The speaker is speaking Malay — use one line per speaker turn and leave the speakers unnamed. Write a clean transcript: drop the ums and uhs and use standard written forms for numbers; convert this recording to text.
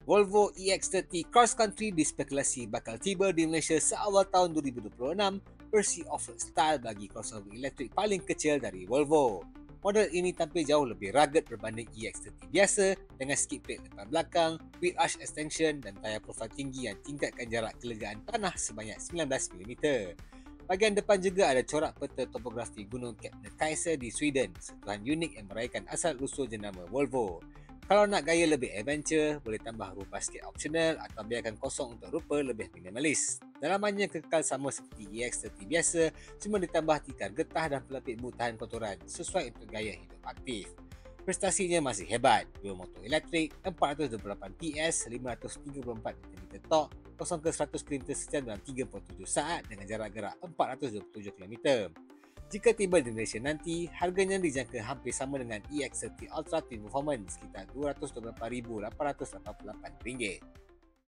Volvo EX30 Cross Country dispekulasi bakal tiba di Malaysia seawal tahun 2026 versi off-road style bagi crossover elektrik paling kecil dari Volvo. Model ini tampil jauh lebih rugged berbanding EX30 biasa dengan skid plate depan belakang, wheel arch extension dan tayar profil tinggi yang tingkatkan jarak kelegaan tanah sebanyak 19mm. Bahagian depan juga ada corak peta topografi Gunung Kebnekaise di Sweden, sentuhan unik yang meraihkan asal-usul jenama Volvo. Kalau nak gaya lebih adventure, boleh tambah rupa sikit optional atau biarkan kosong untuk rupa lebih minimalis. Dalamannya kekal sama seperti EX30 biasa, cuma ditambah tikar getah dan pelapik boot tahan kotoran sesuai untuk gaya hidup aktif. Prestasinya masih hebat, dua motor elektrik, 428 PS, 534 Nm torque, 0 ke 100 km sejam dalam 37 saat dengan jarak gerak 427 km. Jika tiba di Malaysia nanti, harganya dijangka hampir sama dengan EX30 Ultra Twin Performance sekitar RM224,888.